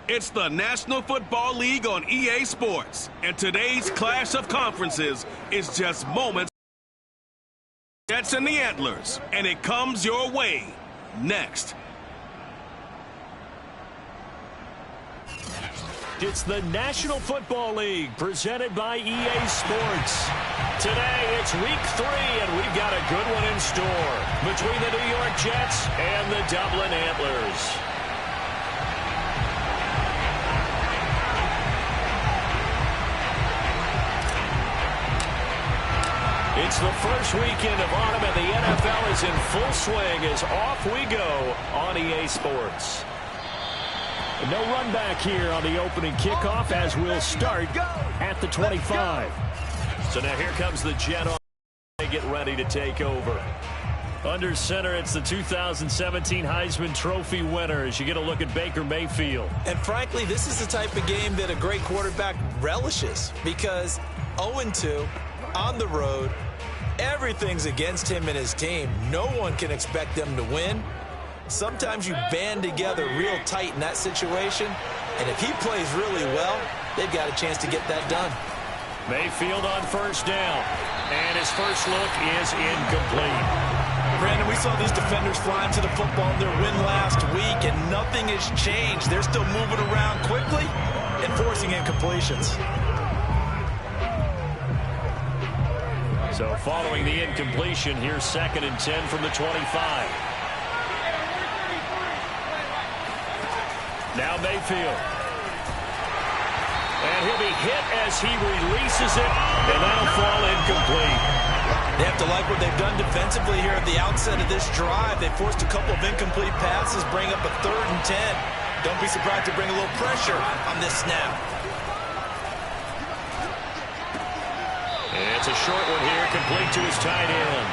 It's the National Football League on EA Sports, and today's clash of conferences is just moments. Jets and the Antlers, and it comes your way next. It's the National Football League presented by EA Sports. Today it's week 3 and we've got a good one in store between the New York Jets and the Dublin Antlers. It's the first weekend of autumn and the NFL is in full swing as off we go on EA Sports. No run back here on the opening kickoff as we'll start at the 25. So now here comes the Jet on. They get ready to take over. Under center, it's the 2017 Heisman Trophy winner as you get a look at Baker Mayfield. And frankly, this is the type of game that a great quarterback relishes because 0-2 on the road, everything's against him and his team. No one can expect them to win. Sometimes you band together real tight in that situation, and if he plays really well, they've got a chance to get that done. Mayfield on first down, and his first look is incomplete. Brandon, we saw these defenders flying to the football in their win last week, and nothing has changed. They're still moving around quickly and forcing incompletions. So following the incompletion, here's 2nd and 10 from the 25. Now Mayfield. And he'll be hit as he releases it, and that'll fall incomplete. They have to like what they've done defensively here at the outset of this drive. They forced a couple of incomplete passes, bring up a 3rd and 10. Don't be surprised to bring a little pressure on this snap. And it's a short one here, complete to his tight end.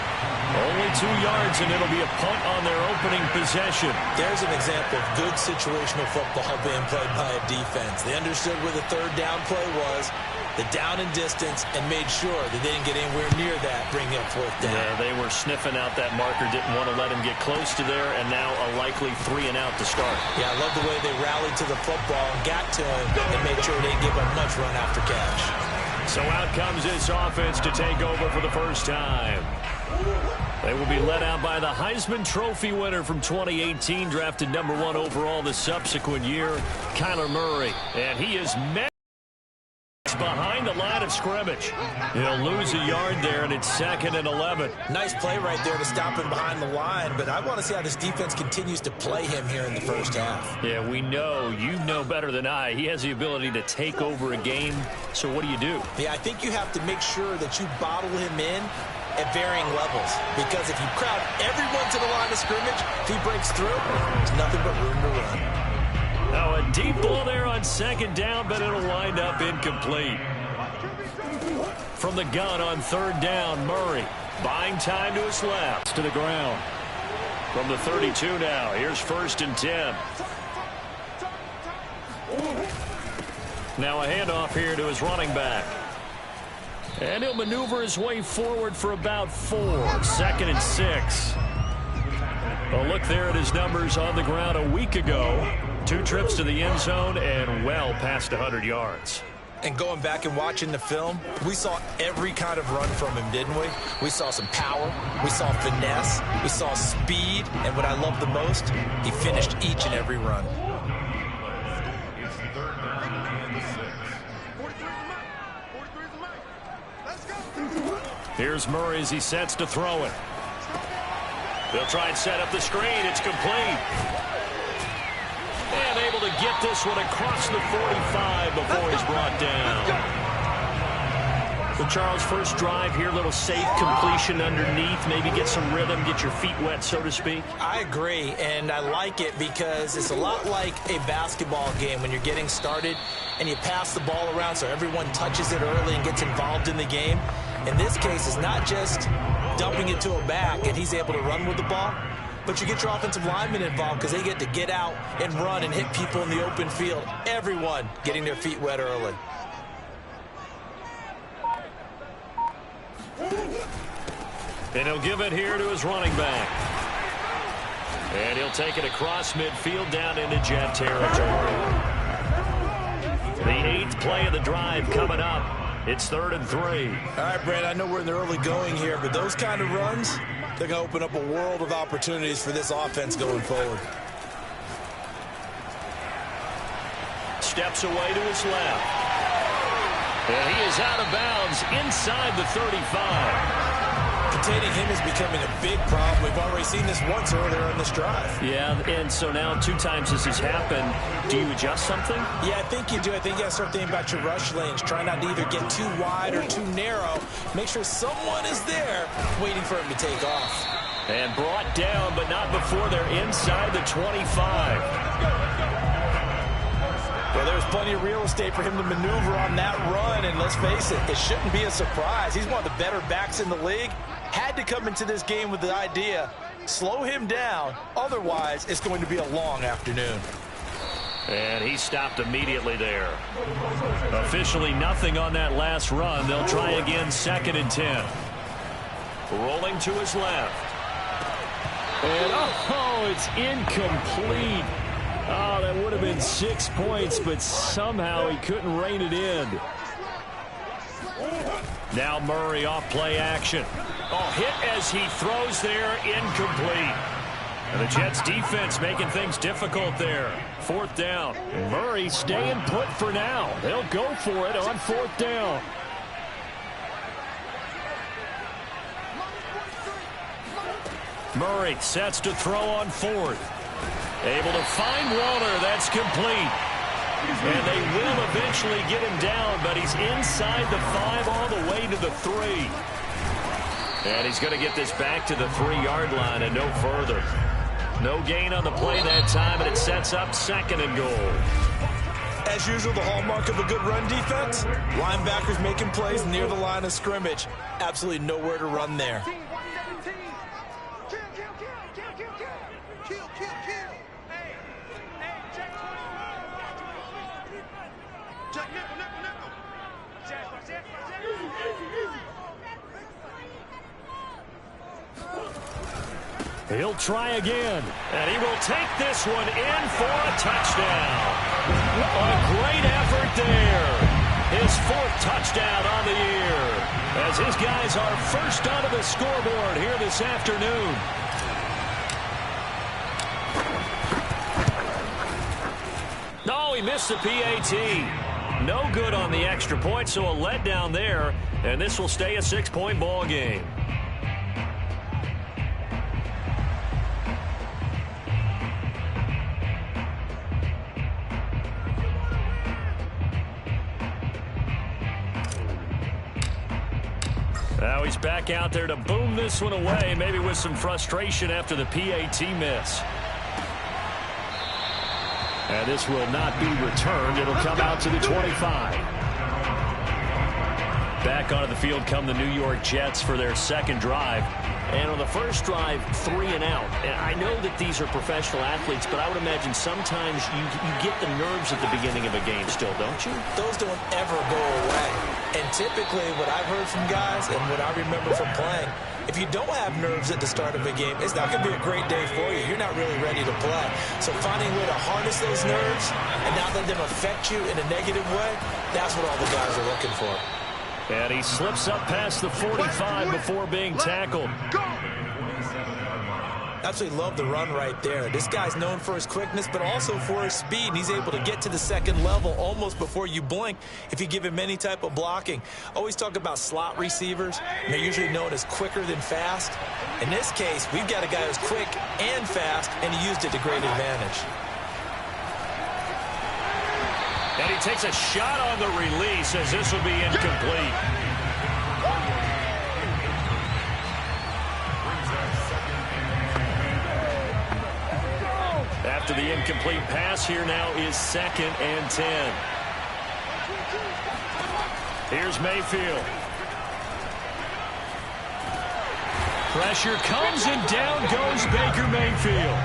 Only 2 yards, and it'll be a punt on their opening possession. There's an example of good situational football being played by a defense. They understood where the 3rd down play was, the down and distance, and made sure that they didn't get anywhere near that, bringing up 4th down. Yeah, they were sniffing out that marker, didn't want to let him get close to there, and now a likely 3 and out to start. Yeah, I love the way they rallied to the football and got to him and made sure they didn't give up much run after catch. So out comes this offense to take over for the first time. They will be led out by the Heisman Trophy winner from 2018, drafted #1 overall the subsequent year, Kyler Murray. And he is behind the line of scrimmage. He'll lose a yard there, and it's 2nd and 11. Nice play right there to stop him behind the line, but I want to see how this defense continues to play him here in the first half. Yeah, we know. You know better than I. He has the ability to take over a game, so what do you do? Yeah, I think you have to make sure that you bottle him in at varying levels, because if you crowd everyone to the line of scrimmage, if he breaks through, there's nothing but room to run. Now a deep ball there on 2nd down, but it'll wind up incomplete. From the gun on 3rd down, Murray buying time to his left to the ground. From the 32 now, here's 1st and 10. Now a handoff here to his running back. And he'll maneuver his way forward for about 4. 2nd and 6. A look there at his numbers on the ground a week ago. 2 trips to the end zone and well past 100 yards. And going back and watching the film, we saw every kind of run from him, didn't we? We saw some power, we saw finesse, we saw speed, and what I love the most, he finished each and every run. Here's Murray as he sets to throw it. They'll try and set up the screen. It's complete. And able to get this one across the 45 before he's brought down. So, Charles, first drive here, little safe completion underneath. Maybe get some rhythm, get your feet wet, so to speak. I agree, and I like it because it's a lot like a basketball game when you're getting started and you pass the ball around so everyone touches it early and gets involved in the game. In this case, it's not just dumping it to a back and he's able to run with the ball, but you get your offensive linemen involved because they get to get out and run and hit people in the open field. Everyone getting their feet wet early. And he'll give it here to his running back. And he'll take it across midfield down into Jet territory. The 8th play of the drive coming up. It's 3rd and 3. All right, Brad, I know we're in the early going here, but those kind of runs, they're going to open up a world of opportunities for this offense going forward. Steps away to his left. And he is out of bounds inside the 35. Containing him is becoming a big problem. We've already seen this once earlier in this drive. Yeah, and so now 2 times this has happened. Do you adjust something? Yeah, I think you do. I think you got to start thinking about your rush lanes. Try not to either get too wide or too narrow. Make sure someone is there waiting for him to take off. And brought down, but not before they're inside the 25. Well, there's plenty of real estate for him to maneuver on that run, and let's face it, it shouldn't be a surprise. He's one of the better backs in the league. Had to come into this game with the idea, slow him down, otherwise it's going to be a long afternoon. And he stopped immediately there. Officially nothing on that last run. They'll try again, 2nd and 10. Rolling to his left. And oh, it's incomplete. Oh, that would have been 6 points, but somehow he couldn't rein it in. Now Murray off play action. Oh, hit as he throws there, incomplete. And the Jets defense making things difficult there. 4th down. Murray staying put for now. They'll go for it on 4th down. Murray sets to throw on 4th. Able to find Warner. That's complete. And they will eventually get him down, but he's inside the 5 all the way to the 3. And he's going to get this back to the 3-yard line and no further. No gain on the play that time, and it sets up 2nd and goal. As usual, the hallmark of a good run defense, linebackers making plays near the line of scrimmage. Absolutely nowhere to run there. He'll try again, and he will take this one in for a touchdown. A great effort there. His 4th touchdown on the year, as his guys are first onto the scoreboard here this afternoon. No, he missed the PAT. No good on the extra point, so a letdown there, and this will stay a 6-point ball game. Now he's back out there to boom this one away, maybe with some frustration after the PAT miss. And this will not be returned. It'll come out to the 25. Back onto the field come the New York Jets for their 2nd drive. And on the first drive, 3 and out. And I know that these are professional athletes, but I would imagine sometimes you get the nerves at the beginning of a game still, don't you? Those don't ever go away. And typically what I've heard from guys and what I remember from playing, if you don't have nerves at the start of a game, it's not going to be a great day for you. You're not really ready to play. So finding a way to harness those nerves and not let them affect you in a negative way, that's what all the guys are looking for. And he slips up past the 45 before being tackled. Absolutely love the run right there. This guy's known for his quickness, but also for his speed. And he's able to get to the 2nd level almost before you blink if you give him any type of blocking. Always talk about slot receivers. They're usually known as quicker than fast. In this case, we've got a guy who's quick and fast, and he used it to great advantage. And he takes a shot on the release as this will be incomplete. After the incomplete pass, here now is 2nd and 10. Here's Mayfield. Pressure comes and down goes Baker Mayfield.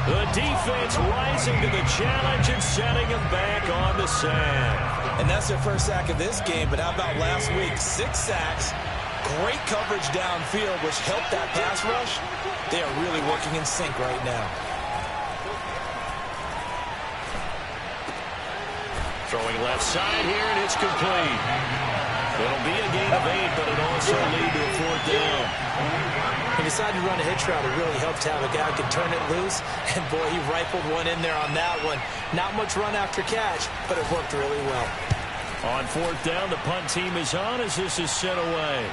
The defense rising to the challenge and setting him back on the sack. And that's their first sack of this game, but how about last week? 6 sacks, great coverage downfield, which helped that pass rush. They are really working in sync right now. Throwing left side here, and it's complete. It'll be a gain of 8, but it also lead to a 4th down. He decided to run a hitch route. It really helped to have a guy who can turn it loose. And, boy, he rifled one in there on that one. Not much run after catch, but it worked really well. On 4th down, the punt team is on as this is sent away.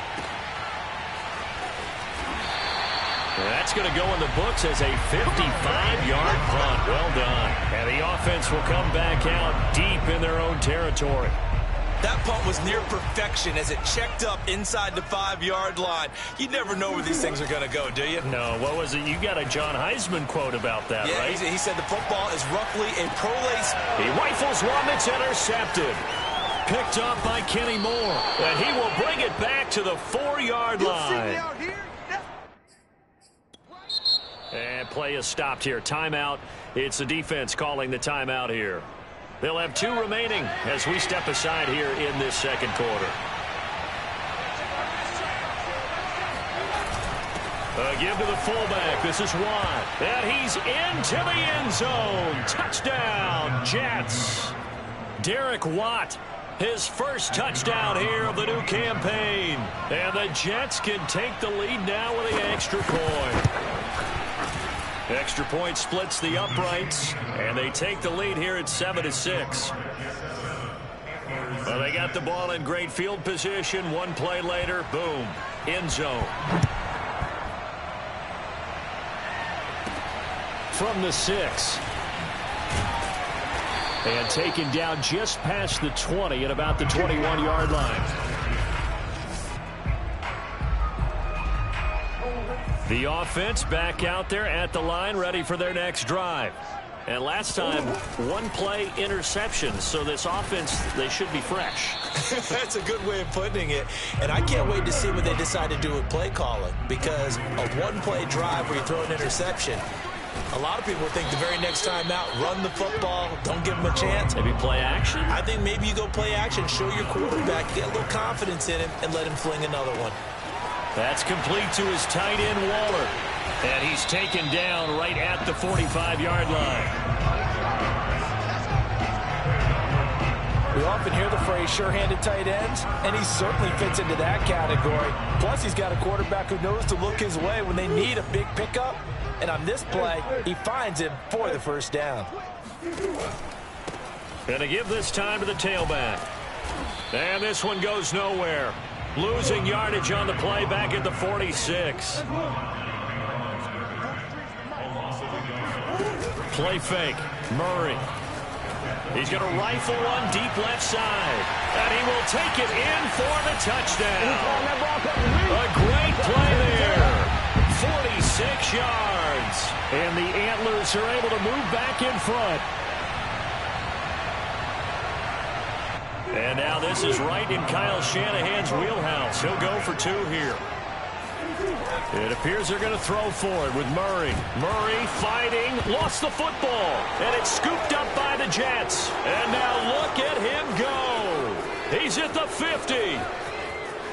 That's going to go in the books as a 55-yard punt. Well done. And the offense will come back out deep in their own territory. That punt was near perfection as it checked up inside the 5-yard line. You never know where these things are going to go, do you? No, what was it? You got a John Heisman quote about that, yeah, right? He said the football is roughly a pro lace. He rifles one that's intercepted. Picked up by Kenny Moore. And he will bring it back to the 4-yard line. And play is stopped here. Timeout. It's the defense calling the timeout here. They'll have 2 remaining as we step aside here in this second quarter. A give to the fullback. This is Watt. And he's into the end zone. Touchdown, Jets. Derek Watt, his first touchdown here of the new campaign. And the Jets can take the lead now with the extra point. Extra point splits the uprights, and they take the lead here at 7-6. Well, they got the ball in great field position. One play later, boom, end zone. From the 6. And taken down just past the 20 at about the 21-yard line. The offense back out there at the line, ready for their next drive. And last time, 1-play interception. So this offense, they should be fresh. That's a good way of putting it. And I can't wait to see what they decide to do with play calling. Because a 1-play drive where you throw an interception, a lot of people think the very next time out, run the football, don't give them a chance. Maybe play action? I think maybe you go play action, show your quarterback, get a little confidence in him, and let him fling another one. That's complete to his tight end, Waller. And he's taken down right at the 45-yard line. We often hear the phrase sure-handed tight ends, and he certainly fits into that category. Plus, he's got a quarterback who knows to look his way when they need a big pickup. And on this play, he finds him for the first down. Gonna give this time to the tailback. And this one goes nowhere. Losing yardage on the play back at the 46. Play fake. Murray. He's going to rifle one deep left side. And he will take it in for the touchdown. A great play there. 46 yards. And the Antlers are able to move back in front. And now this is right in Kyle Shanahan's wheelhouse. He'll go for 2 here. It appears they're going to throw for it with Murray. Murray fighting, lost the football, and it's scooped up by the Jets. And now look at him go. He's at the 50,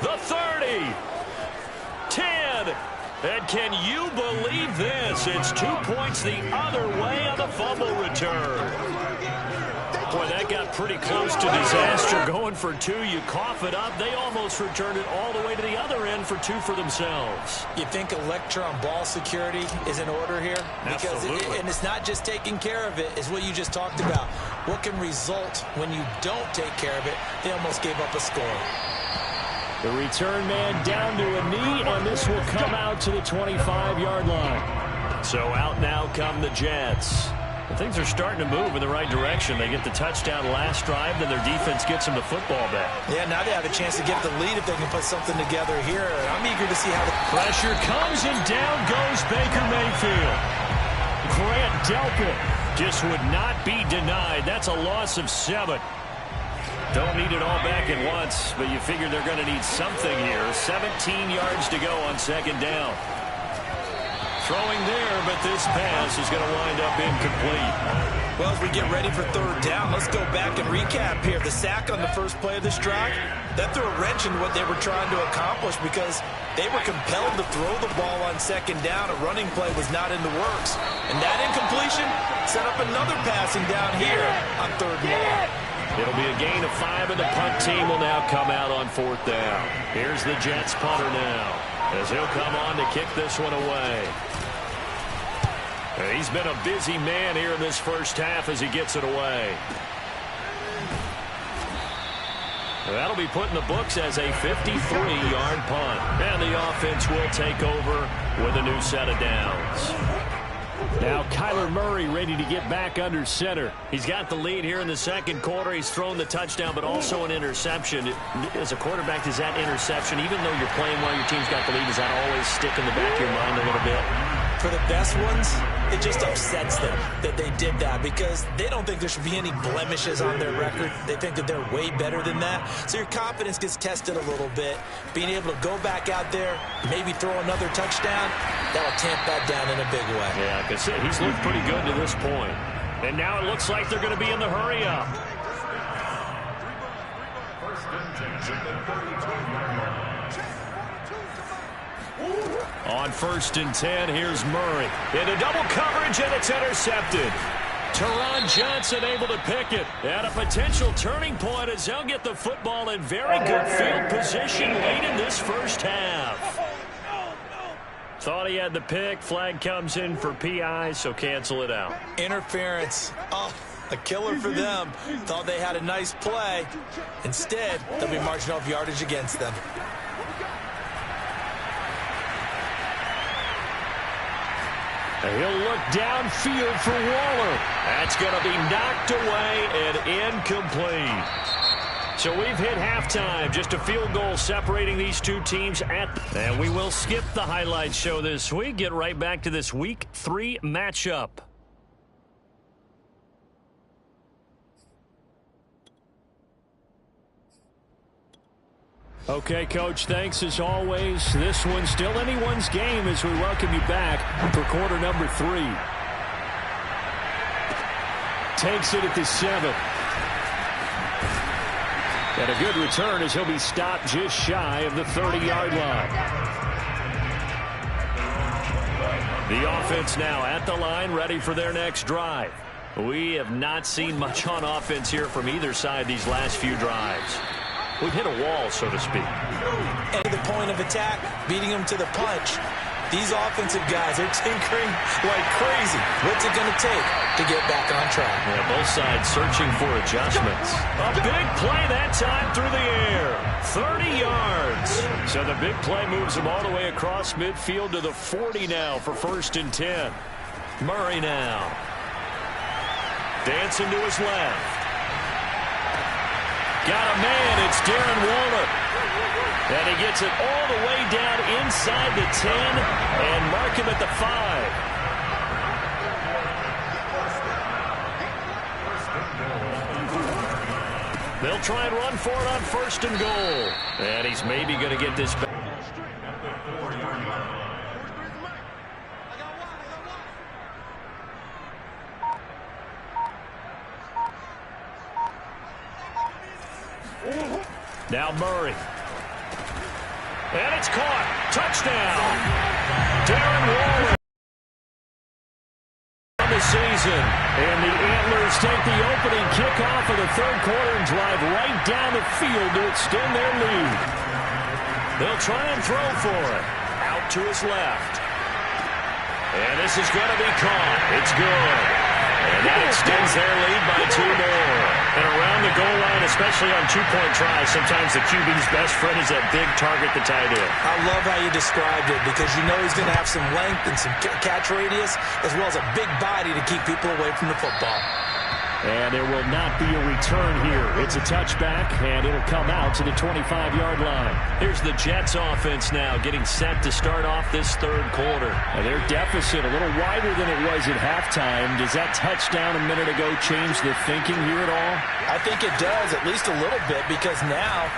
the 30, 10. And can you believe this? It's 2 points the other way on the fumble return. Boy, that got pretty close to disaster. Going for 2, you cough it up. They almost returned it all the way to the other end for 2 for themselves. You think a lecture on ball security is in order here? Because and it's not just taking care of it, it's what you just talked about. What can result when you don't take care of it? They almost gave up a score. The return man down to a knee, and this will come out to the 25-yard line. So out now come the Jets. Things are starting to move in the right direction. They get the touchdown last drive, then their defense gets them the football back. Yeah, now they have a chance to get the lead if they can put something together here. I'm eager to see how the pressure comes, and down goes Baker Mayfield. Grant Delpit just would not be denied. That's a loss of 7. Don't need it all back at once, but you figure they're going to need something here. 17 yards to go on second down. Throwing there, but this pass is going to wind up incomplete. Well, as we get ready for third down, let's go back and recap here. The sack on the first play of this drive, that threw a wrench into what they were trying to accomplish because they were compelled to throw the ball on second down. A running play was not in the works. And that incompletion set up another passing down here on third down. It'll be a gain of 5, and the punt team will now come out on 4th down. Here's the Jets punter now, as he'll come on to kick this one away. He's been a busy man here in this first half as he gets it away. That'll be put in the books as a 53-yard punt. And the offense will take over with a new set of downs. Now Kyler Murray ready to get back under center. He's got the lead here in the second quarter. He's thrown the touchdown, but also an interception. As a quarterback, does that interception, even though you're playing while your team's got the lead, does that always stick in the back of your mind a little bit? For the best ones, it just upsets them that they did that because they don't think there should be any blemishes on their record. They think that they're way better than that. So your confidence gets tested a little bit. Being able to go back out there, maybe throw another touchdown, that'll tamp that down in a big way. Yeah, because he's looked pretty good to this point. And now it looks like they're going to be in the hurry up. On 1st and 10, here's Murray. Into double coverage, and it's intercepted. Teron Johnson able to pick it. At a potential turning point as they'll get the football in very good field position late in this first half. Thought he had the pick. Flag comes in for PI, so cancel it out. Interference. Oh, a killer for them. Thought they had a nice play. Instead, they'll be marching off yardage against them. He'll look downfield for Waller. That's going to be knocked away and incomplete. So we've hit halftime. Just a field goal separating these two teams. And we will skip the highlight show this week. Get right back to this Week 3 matchup. Okay, Coach, thanks as always. This one's still anyone's game as we welcome you back for quarter number 3. Takes it at the 7. And a good return as he'll be stopped just shy of the 30-yard line. The offense now at the line, ready for their next drive. We have not seen much on offense here from either side these last few drives. We've hit a wall, so to speak. And the point of attack, beating them to the punch. These offensive guys are tinkering like crazy. What's it going to take to get back on track? Yeah, both sides searching for adjustments. A big play that time through the air. 30 yards. So the big play moves them all the way across midfield to the 40 now for 1st and 10. Murray now. Dancing to his left. Got a man, it's Darren Waller. And he gets it all the way down inside the 10 and mark him at the 5. They'll try and run for it on 1st and goal. And he's maybe going to get this back. Now Murray. And it's caught. Touchdown. Darren Waller on the season. And the Antlers take the opening kickoff of the 3rd quarter and drive right down the field to extend their lead. They'll try and throw for it. Out to his left. And this is going to be caught. It's good. And that extends their lead by 2 more. And around the goal line, especially on 2-point tries, sometimes the QB's best friend is that big target, the tight end. I love how you described it because you know he's going to have some length and some catch radius as well as a big body to keep people away from the football. And there will not be a return here. It's a touchback, and it'll come out to the 25-yard line. Here's the Jets offense now getting set to start off this 3rd quarter. And their deficit a little wider than it was at halftime. Does that touchdown a minute ago change the thinking here at all? I think it does, at least a little bit, because now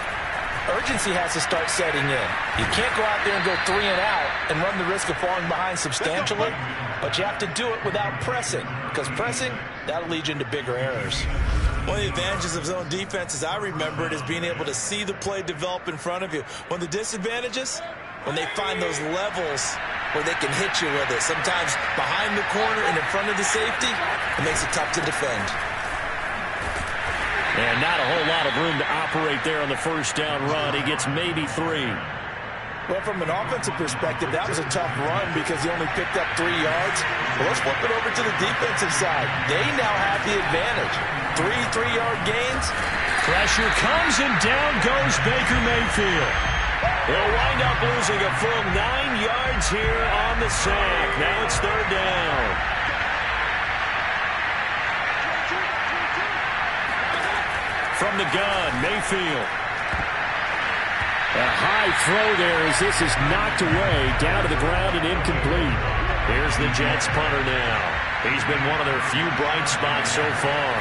urgency has to start setting in. You can't go out there and go 3 and out and run the risk of falling behind substantially, but you have to do it without pressing, because pressing, that'll lead you into bigger errors. One of the advantages of zone defense, as I remember it, is being able to see the play develop in front of you. One of the disadvantages, when they find those levels where they can hit you with it, sometimes behind the corner and in front of the safety, it makes it tough to defend. And not a whole lot of room to operate there on the first down run. He gets maybe 3. Well, from an offensive perspective, that was a tough run because he only picked up 3 yards. But let's flip it over to the defensive side. They now have the advantage. 3 3-yard gains. Pressure comes, and down goes Baker Mayfield. They'll wind up losing a full 9 yards here on the sack. Now it's 3rd down. From the gun, Mayfield. A high throw there as this is knocked away, down to the ground and incomplete. Here's the Jets punter now. He's been one of their few bright spots so far.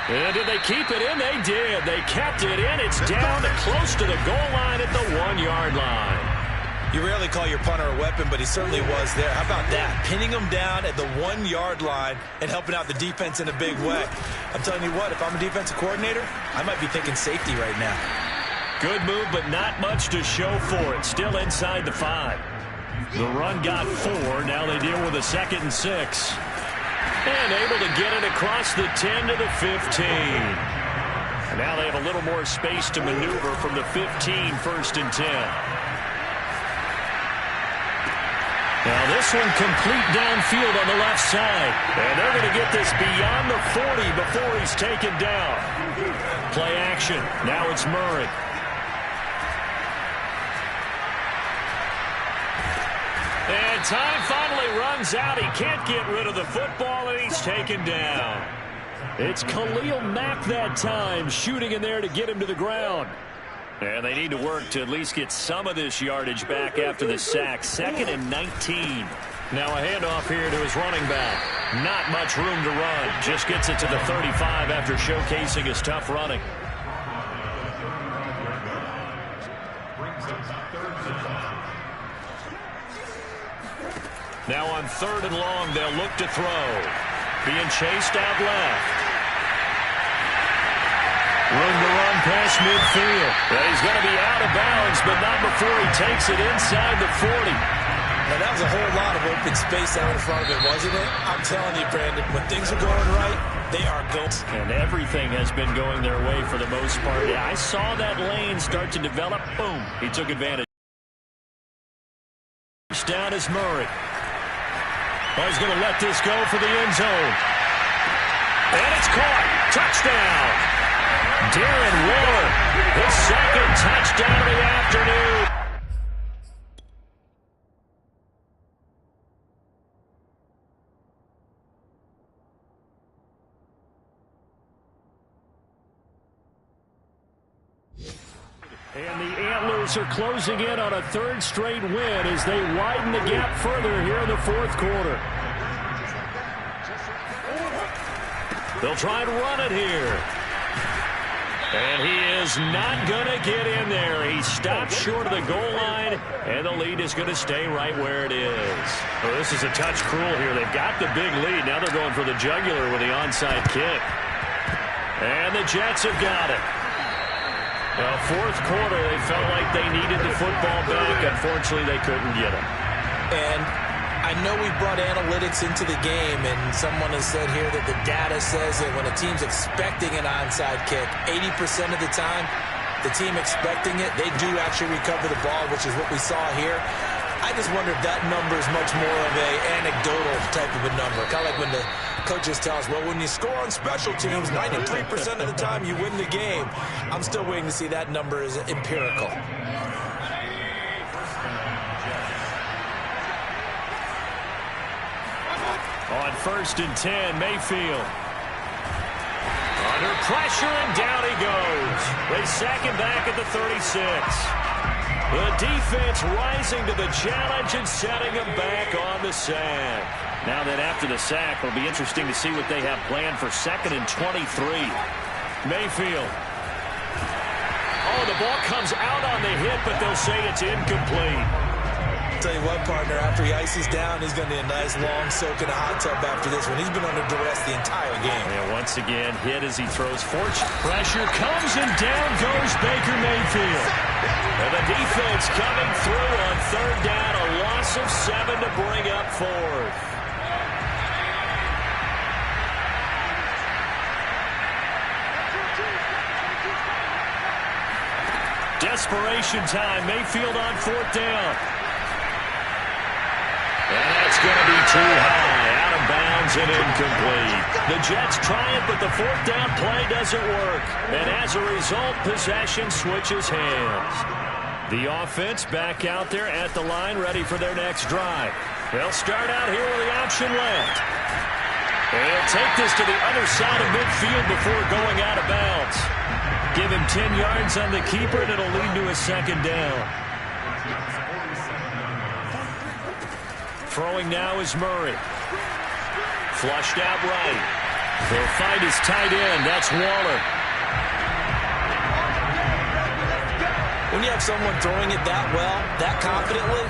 And did they keep it in? They did. They kept it in. It's down to close to the goal line at the 1-yard line. You rarely call your punter a weapon, but he certainly was there. How about that? Pinning him down at the 1-yard line and helping out the defense in a big way. I'm telling you what, if I'm a defensive coordinator, I might be thinking safety right now. Good move, but not much to show for it. Still inside the 5. The run got 4. Now they deal with a 2nd and 6. And able to get it across the 10 to the 15. And now they have a little more space to maneuver from the 15, 1st and 10. Now this one complete downfield on the left side. And they're going to get this beyond the 40 before he's taken down. Play action. Now it's Murray. And time finally runs out. He can't get rid of the football, and he's taken down. It's Khalil Mack that time, shooting in there to get him to the ground. And they need to work to at least get some of this yardage back after the sack. 2nd and 19. Now a handoff here to his running back. Not much room to run. Just gets it to the 35 after showcasing his tough running. Now on 3rd and long, they'll look to throw. Being chased out left. Room to run past midfield. Well, he's going to be out of bounds, but not before he takes it inside the 40. Now, that was a whole lot of open space out in front of it, wasn't it? I'm telling you, Brandon, when things are going right, they are going. And everything has been going their way for the most part. I saw that lane start to develop. Boom. He took advantage. Down is Murray. Oh, he's going to let this go for the end zone. And it's caught. Touchdown. Darren Waller, his 2nd touchdown of the afternoon. And the Antlers are closing in on a 3rd straight win as they widen the gap further here in the 4th quarter. They'll try and run it here. And he is not going to get in there. He stopped short of the goal line, and the lead is going to stay right where it is. Well, this is a touch cruel here. They've got the big lead. Now they're going for the jugular with the onside kick. And the Jets have got it. Well, 4th quarter, they felt like they needed the football back. Unfortunately, they couldn't get it. And I know we brought analytics into the game, and someone has said here that the data says that when a team's expecting an onside kick, 80% of the time, the team expecting it, they do actually recover the ball, which is what we saw here. I just wonder if that number is much more of a anecdotal type of a number. Kind of like when the coaches tell us, well, when you score on special teams, 93% of the time you win the game. I'm still waiting to see that number is empirical. On 1st and 10, Mayfield. Under pressure, and down he goes. They sack him back at the 36. The defense rising to the challenge and setting him back on the sack. Now that after the sack, it'll be interesting to see what they have planned for 2nd and 23. Mayfield. Oh, the ball comes out on the hit, but they'll say it's incomplete. Tell you what, partner, after he ices down, he's going to need a nice long soak in a hot tub after this one. He's been under duress the entire game. And once again, hit as he throws fortune. Pressure comes and down goes Baker Mayfield. And the defense coming through on third down, a loss of 7 to bring up fourth. Desperation time. Mayfield on fourth down. And that's going to be too high. Out of bounds and incomplete. The Jets try it, but the fourth down play doesn't work. And as a result, possession switches hands. The offense back out there at the line, ready for their next drive. They'll start out here with the option left. And they'll take this to the other side of midfield before going out of bounds. Give him 10 yards on the keeper, and it'll lead to a second down. Throwing now is Murray. Flushed out right. He'll find his tight end. That's Waller. When you have someone throwing it that well, that confidently,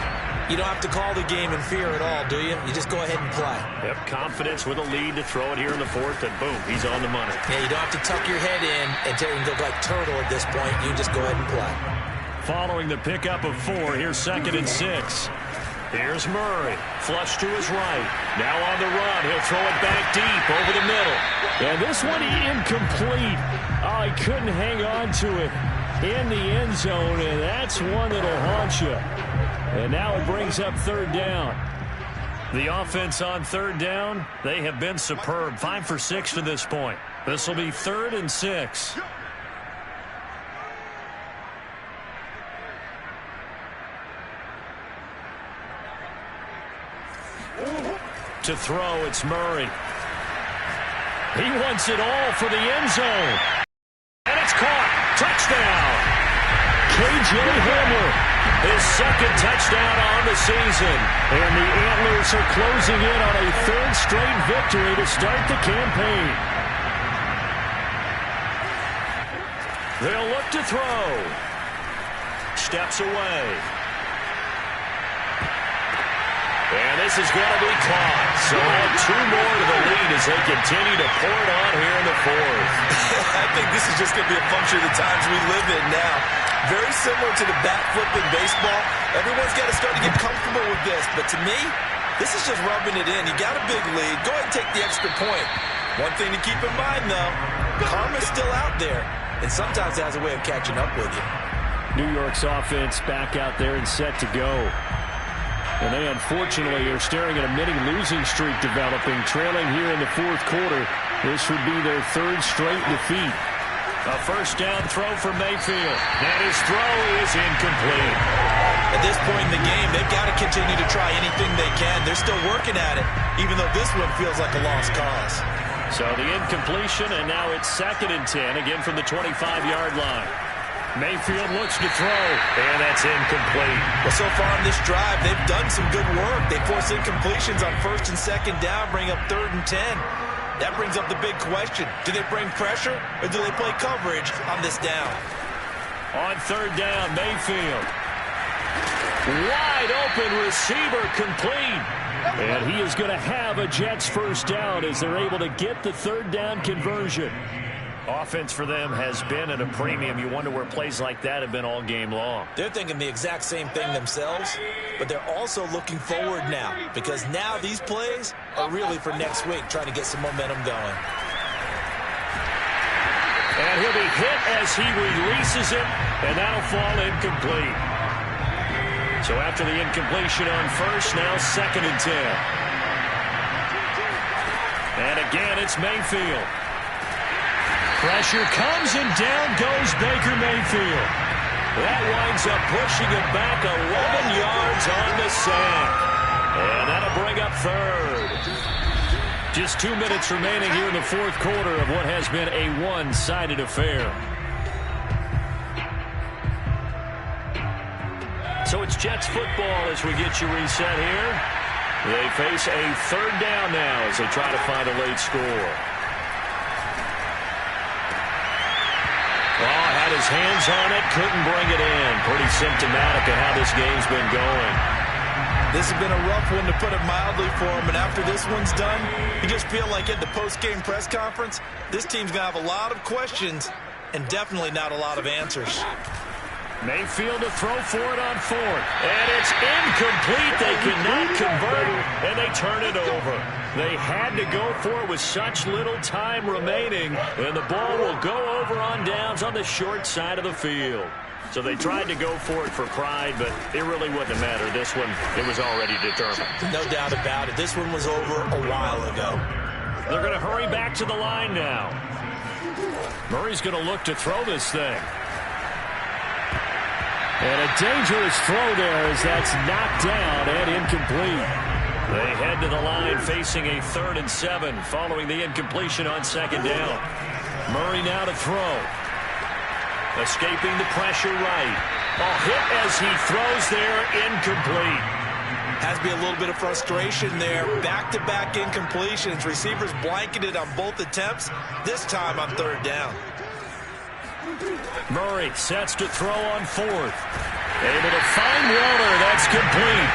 you don't have to call the game in fear at all, do you? You just go ahead and play. Yep, confidence with a lead to throw it here in the fourth, and boom, he's on the money. Yeah, you don't have to tuck your head in and look like turtle at this point. You just go ahead and play. Following the pickup of 4, here's 2nd and 6. Here's Murray, flush to his right. Now on the run, he'll throw it back deep over the middle. And this one incomplete. Oh, he couldn't hang on to it in the end zone, and that's one that'll haunt you. And now it brings up third down. The offense on third down, they have been superb. 5 for 6 to this point. This will be 3rd and 6. To throw, it's Murray. He wants it all for the end zone. And it's caught. Touchdown. K.J. Hamler. His 2nd touchdown on the season. And the Antlers are closing in on a 3rd straight victory to start the campaign. They'll look to throw. Steps away. And this is going to be caught. So add 2 more to the lead as they continue to pour it on here in the fourth. I think this is just going to be a function of the times we live in now. Very similar to the bat flip in baseball. Everyone's got to start to get comfortable with this. But to me, this is just rubbing it in. You got a big lead. Go ahead and take the extra point. One thing to keep in mind, though, karma's still out there. And sometimes it has a way of catching up with you. New York's offense back out there and set to go. And they unfortunately are staring at a mini losing streak developing, trailing here in the fourth quarter. This would be their 3rd straight defeat. A first down throw for Mayfield. And his throw is incomplete. At this point in the game, they've got to continue to try anything they can. They're still working at it, even though this one feels like a lost cause. So the incompletion, and now it's 2nd and 10, again from the 25-yard line. Mayfield looks to throw, and that's incomplete. Well, so far in this drive, they've done some good work. They force incompletions on 1st and 2nd down, bring up 3rd and 10. That brings up the big question. Do they bring pressure, or do they play coverage on this down? On 3rd down, Mayfield. Wide open receiver complete. And he is going to have a Jets first down as they're able to get the 3rd down conversion. Offense for them has been at a premium. You wonder where plays like that have been all game long. They're thinking the exact same thing themselves, but they're also looking forward now because now these plays are really for next week, trying to get some momentum going. And he'll be hit as he releases it, and that'll fall incomplete. So after the incompletion on 1st, now 2nd and 10. And again, it's Mayfield. Pressure comes and down goes Baker Mayfield. That winds up pushing him back 11 yards on the sack. And that'll bring up 3rd. Just 2 minutes remaining here in the fourth quarter of what has been a one-sided affair. So it's Jets football as we get you reset here. They face a 3rd down now as they try to find a late score. Oh, had his hands on it, couldn't bring it in. Pretty symptomatic of how this game's been going. This has been a rough one, to put it mildly, for him. And after this one's done, you just feel like at the post-game press conference, this team's going to have a lot of questions and definitely not a lot of answers. Mayfield to throw for it on fourth. And it's incomplete. They cannot convert, and they turn it over. They had to go for it with such little time remaining, and the ball will go over on downs on the short side of the field. So they tried to go for it for pride, but it really wouldn't matter. This one, it was already determined. No doubt about it. This one was over a while ago. They're going to hurry back to the line now. Murray's going to look to throw this thing. And a dangerous throw there as that's knocked down and incomplete. They head to the line facing a 3rd and 7 following the incompletion on 2nd down. Murray now to throw. Escaping the pressure right. A hit as he throws there, incomplete. Has to be a little bit of frustration there. Back-to-back incompletions. Receivers blanketed on both attempts, this time on 3rd down. Murray sets to throw on 4th. Able to find Waller. That's complete.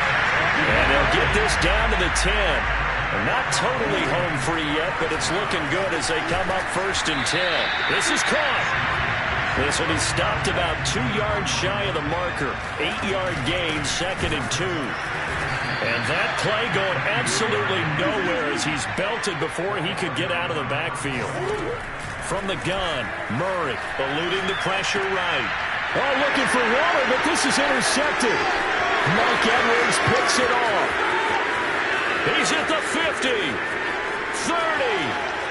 And they'll get this down to the 10. And not totally home free yet, but it's looking good as they come up 1st and 10. This is caught. This will be stopped about 2 yards shy of the marker. 8-yard gain, 2nd and 2. And that play going absolutely nowhere as he's belted before he could get out of the backfield. From the gun, Murray eluding the pressure right. Oh, looking for Waller, but this is intercepted. Mike Edwards picks it off. He's at the 50, 30,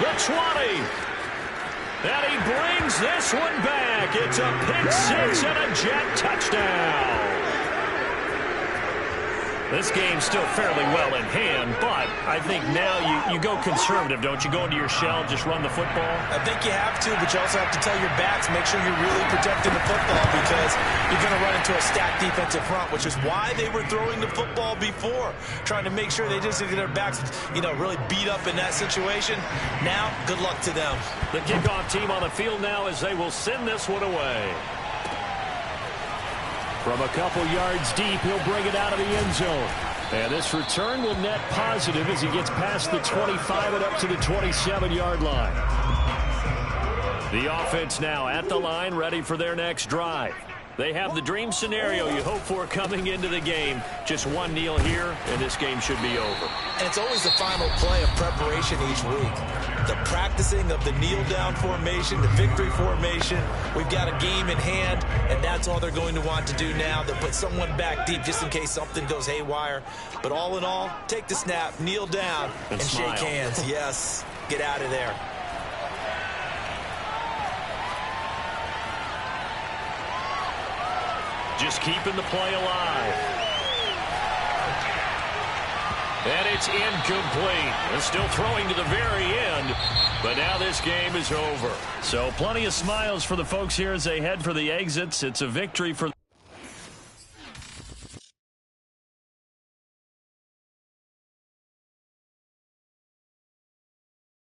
the 20. And he brings this one back. It's a pick 6 and a Jet touchdown. This game's still fairly well in hand, but I think now you go conservative, don't you? Go into your shell, just run the football? I think you have to, but you also have to tell your backs, make sure you're really protecting the football, because you're going to run into a stacked defensive front, which is why they were throwing the football before, trying to make sure they just get their backs, really beat up in that situation. Now, good luck to them. The kickoff team on the field now as they will send this one away. From a couple yards deep, he'll bring it out of the end zone. And this return will net positive as he gets past the 25 and up to the 27-yard line. The offense now at the line, ready for their next drive. They have the dream scenario you hope for coming into the game. Just one kneel here, and this game should be over. And it's always the final play of preparation each week. The practicing of the kneel-down formation, the victory formation. We've got a game in hand, and that's all they're going to want to do now. They'll put someone back deep just in case something goes haywire. But all in all, take the snap, kneel down, and shake hands. Yes, get out of there. Just keeping the play alive. And it's incomplete. They're still throwing to the very end, but now this game is over. So plenty of smiles for the folks here as they head for the exits. It's a victory for